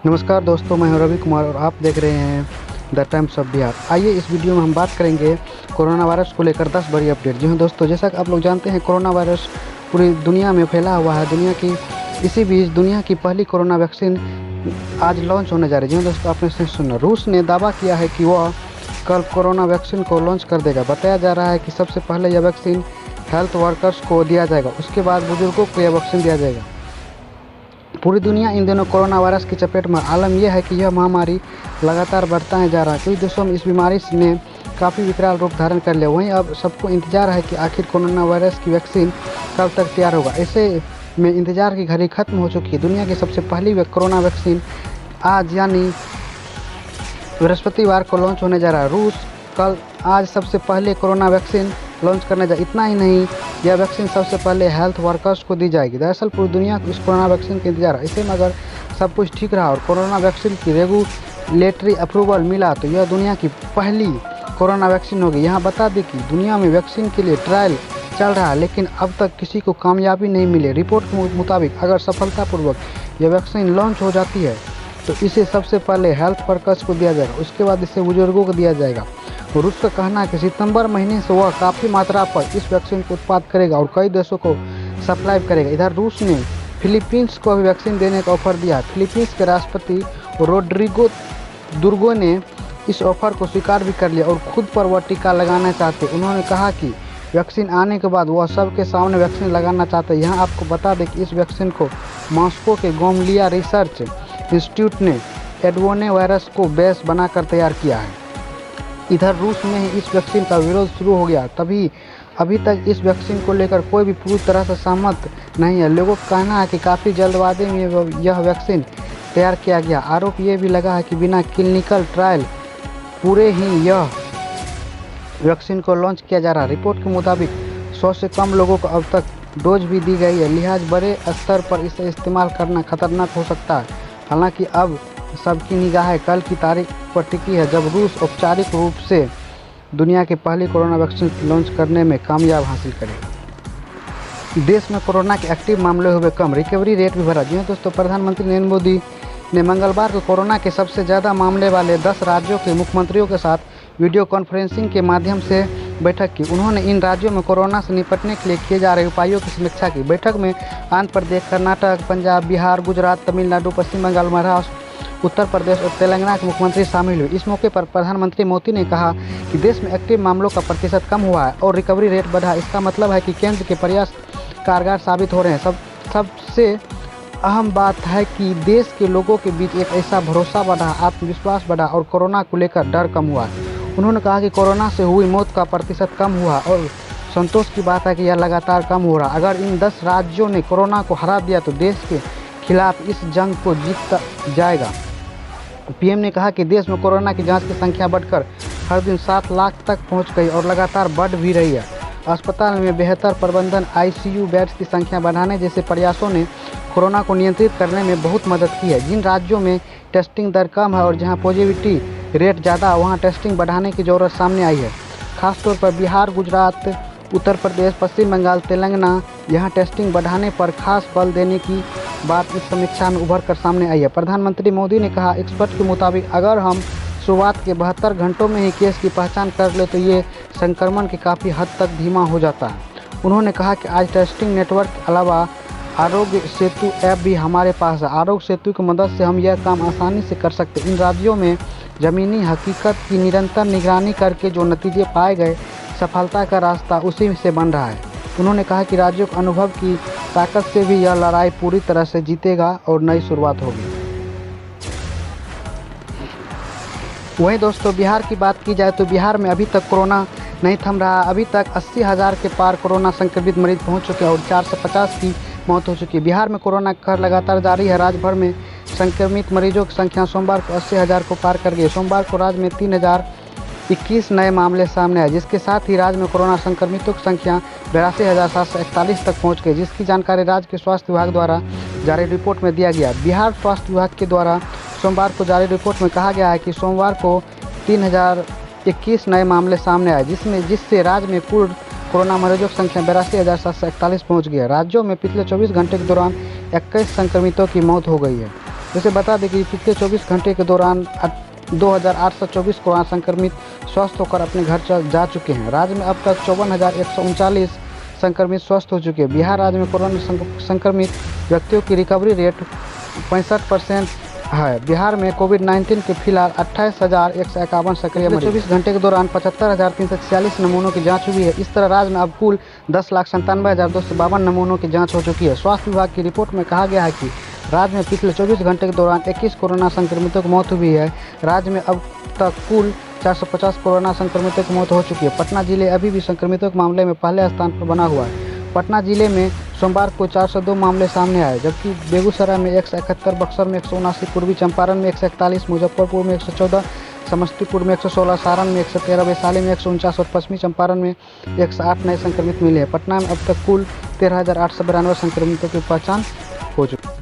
नमस्कार दोस्तों, मैं हूं रवि कुमार और आप देख रहे हैं द टाइम्स ऑफ बिहार। आइए इस वीडियो में हम बात करेंगे कोरोना वायरस को लेकर 10 बड़ी अपडेट। जी हाँ दोस्तों, जैसा कि आप लोग जानते हैं कोरोना वायरस पूरी दुनिया में फैला हुआ है। इसी बीच दुनिया की पहली कोरोना वैक्सीन आज लॉन्च होने जा रही है। जी हाँ दोस्तों, आपने सही सुना, रूस ने दावा किया है कि वह कल कोरोना वैक्सीन को लॉन्च कर देगा। बताया जा रहा है कि सबसे पहले यह वैक्सीन हेल्थ वर्कर्स को दिया जाएगा, उसके बाद बुजुर्गों को यह वैक्सीन दिया जाएगा। पूरी दुनिया इन दिनों कोरोना वायरस की चपेट में। आलम यह है कि यह महामारी लगातार बढ़ता ही जा रहा है। कुछ देशों में इस बीमारी ने काफ़ी विकराल रूप धारण कर लिया। वहीं अब सबको इंतजार है कि आखिर कोरोना वायरस की वैक्सीन कब तक तैयार होगा। ऐसे में इंतजार की घड़ी खत्म हो चुकी है। दुनिया की सबसे पहली कोरोना वैक्सीन आज यानी बृहस्पतिवार को लॉन्च होने जा रहा है। आज सबसे पहले कोरोना वैक्सीन लॉन्च करने जा। इतना ही नहीं, यह वैक्सीन सबसे पहले हेल्थ वर्कर्स को दी जाएगी। दरअसल पूरी दुनिया को इस कोरोना वैक्सीन का इंतजार है। ऐसे में अगर सब कुछ ठीक रहा और कोरोना वैक्सीन की रेगुलेटरी अप्रूवल मिला तो यह दुनिया की पहली कोरोना वैक्सीन होगी। यहाँ बता दें कि दुनिया में वैक्सीन के लिए ट्रायल चल रहा है, लेकिन अब तक किसी को कामयाबी नहीं मिली। रिपोर्ट के मुताबिक अगर सफलतापूर्वक यह वैक्सीन लॉन्च हो जाती है तो इसे सबसे पहले हेल्थ वर्कर्स को दिया जाएगा, उसके बाद इसे बुजुर्गों को दिया जाएगा। रूस का कहना है कि सितंबर महीने से वह काफ़ी मात्रा पर इस वैक्सीन को उत्पाद करेगा और कई देशों को सप्लाई करेगा। इधर रूस ने फिलीपींस को भी वैक्सीन देने का ऑफर दिया। फिलीपींस के राष्ट्रपति रोड्रिगो दुर्गो ने इस ऑफर को स्वीकार भी कर लिया और खुद पर वह टीका लगाना चाहते। उन्होंने कहा कि वैक्सीन आने के बाद वह सबके सामने वैक्सीन लगाना चाहते हैं। यहाँ आपको बता दें कि इस वैक्सीन को मॉस्को के गोमलिया रिसर्च इंस्टीट्यूट ने एडवोने वायरस को बेस बनाकर तैयार किया है। इधर रूस में ही इस वैक्सीन का विरोध शुरू हो गया। अभी तक इस वैक्सीन को लेकर कोई भी पूरी तरह से सहमत नहीं है। लोगों का कहना है कि काफ़ी जल्दबाजी में यह वैक्सीन तैयार किया गया। आरोप ये भी लगा है कि बिना क्लिनिकल ट्रायल पूरे ही यह वैक्सीन को लॉन्च किया जा रहा है। रिपोर्ट के मुताबिक 100 से कम लोगों को अब तक डोज भी दी गई है, लिहाज बड़े स्तर पर इसे इस्तेमाल करना खतरनाक हो सकता है। हालांकि अब सबकी निगाहें कल की तारीख पर टिकी है, जब रूस औपचारिक रूप से दुनिया की पहली कोरोना वैक्सीन लॉन्च करने में कामयाब हासिल करेगा। देश में कोरोना के एक्टिव मामले हुए कम, रिकवरी रेट भी बढ़ा। जी हाँ दोस्तों, प्रधानमंत्री नरेंद्र मोदी ने मंगलवार को कोरोना के सबसे ज़्यादा मामले वाले 10 राज्यों के मुख्यमंत्रियों के साथ वीडियो कॉन्फ्रेंसिंग के माध्यम से बैठक की। उन्होंने इन राज्यों में कोरोना से निपटने के लिए किए जा रहे उपायों की समीक्षा की। बैठक में आंध्र प्रदेश, कर्नाटक, पंजाब, बिहार, गुजरात, तमिलनाडु, पश्चिम बंगाल, महाराष्ट्र, उत्तर प्रदेश और तेलंगाना के मुख्यमंत्री शामिल हुए। इस मौके पर प्रधानमंत्री मोदी ने कहा कि देश में एक्टिव मामलों का प्रतिशत कम हुआ है और रिकवरी रेट बढ़ा। इसका मतलब है कि केंद्र के प्रयास कारगर साबित हो रहे हैं। सबसे अहम बात है कि देश के लोगों के बीच एक ऐसा भरोसा बढ़ा, आत्मविश्वास बढ़ा और कोरोना को लेकर डर कम हुआ। उन्होंने कहा कि कोरोना से हुई मौत का प्रतिशत कम हुआ और संतोष की बात है कि यह लगातार कम हो रहा। अगर इन 10 राज्यों ने कोरोना को हरा दिया तो देश के खिलाफ इस जंग को जीता जाएगा। पीएम ने कहा कि देश में कोरोना की जांच की संख्या बढ़कर हर दिन 7 लाख तक पहुंच गई और लगातार बढ़ भी रही है। अस्पताल में बेहतर प्रबंधन, आईसीयू बेड्स की संख्या बढ़ाने जैसे प्रयासों ने कोरोना को नियंत्रित करने में बहुत मदद की है। जिन राज्यों में टेस्टिंग दर कम है और जहां पॉजिटिविटी रेट ज़्यादा, वहां टेस्टिंग बढ़ाने की ज़रूरत सामने आई है। खासतौर पर बिहार, गुजरात, उत्तर प्रदेश, पश्चिम बंगाल, तेलंगाना, यहाँ टेस्टिंग बढ़ाने पर खास बल देने की बात इस समीक्षा में उभर कर सामने आई है। प्रधानमंत्री मोदी ने कहा, एक्सपर्ट के मुताबिक अगर हम शुरुआत के 72 घंटों में ही केस की पहचान कर ले तो ये संक्रमण के काफ़ी हद तक धीमा हो जाता है। उन्होंने कहा कि आज टेस्टिंग नेटवर्क के अलावा आरोग्य सेतु ऐप भी हमारे पास है। आरोग्य सेतु की मदद से हम यह काम आसानी से कर सकते हैं। इन राज्यों में ज़मीनी हकीकत की निरंतर निगरानी करके जो नतीजे पाए गए, सफलता का रास्ता उसी से बन रहा है। उन्होंने कहा कि राज्यों के अनुभव की ताकत से भी यह लड़ाई पूरी तरह से जीतेगा और नई शुरुआत होगी। वहीं दोस्तों, बिहार की बात की जाए तो बिहार में अभी तक कोरोना नहीं थम रहा। अभी तक 80,000 के पार कोरोना संक्रमित मरीज पहुंच चुके हैं और 450 की मौत हो चुकी है। बिहार में कोरोना का कहर लगातार जारी है। राज्य भर में संक्रमित मरीजों की संख्या सोमवार को 80,000 को पार कर गई। सोमवार को राज्य में 3021 नए मामले सामने आए, जिसके साथ ही राज्य में कोरोना संक्रमितों की संख्या 82,741 तक पहुंच गई, जिसकी जानकारी राज्य के स्वास्थ्य विभाग द्वारा जारी रिपोर्ट में दिया गया। बिहार स्वास्थ्य विभाग के द्वारा सोमवार को जारी रिपोर्ट में कहा गया है कि सोमवार को 3021 नए मामले सामने आए, जिससे राज्य में कुल कोरोना मरीजों की संख्या 82,741 पहुँच गई है। राज्यों में पिछले 24 घंटे के दौरान 21 संक्रमितों की मौत हो गई है। जैसे बता दें कि पिछले 24 घंटे के दौरान 2824 कोरोना संक्रमित स्वस्थ होकर अपने घर जा चुके हैं। राज्य में अब तक 54,139 संक्रमित स्वस्थ हो चुके हैं। बिहार राज्य में कोरोना संक्रमित व्यक्तियों की रिकवरी रेट 65% है। बिहार में कोविड-19 के फिलहाल 28,151 सक्रिय मरीज। 24 घंटे के दौरान 75,346 नमूनों की जांच हुई है। इस तरह राज्य में अब कुल 10,97,252 नमूनों की जांच हो चुकी है। स्वास्थ्य विभाग की रिपोर्ट में कहा गया है कि राज्य में पिछले 24 घंटे के दौरान 21 कोरोना संक्रमितों की मौत हुई है। राज्य में अब तक कुल 450 कोरोना संक्रमितों की मौत हो चुकी है। पटना जिले अभी भी संक्रमितों के मामले में पहले स्थान पर बना हुआ है। पटना जिले में सोमवार को 402 मामले सामने आए, जबकि बेगूसराय में 171, बक्सर में 179, पूर्वी चंपारण में 141, मुजफ्फरपुर में 114, समस्तीपुर में 116, सारण में 113, वैशाली में 149 और पश्चिमी चंपारण में 108 नए संक्रमित मिले हैं। पटना में अब तक कुल 13,892 संक्रमितों की पहचान हो चुकी है।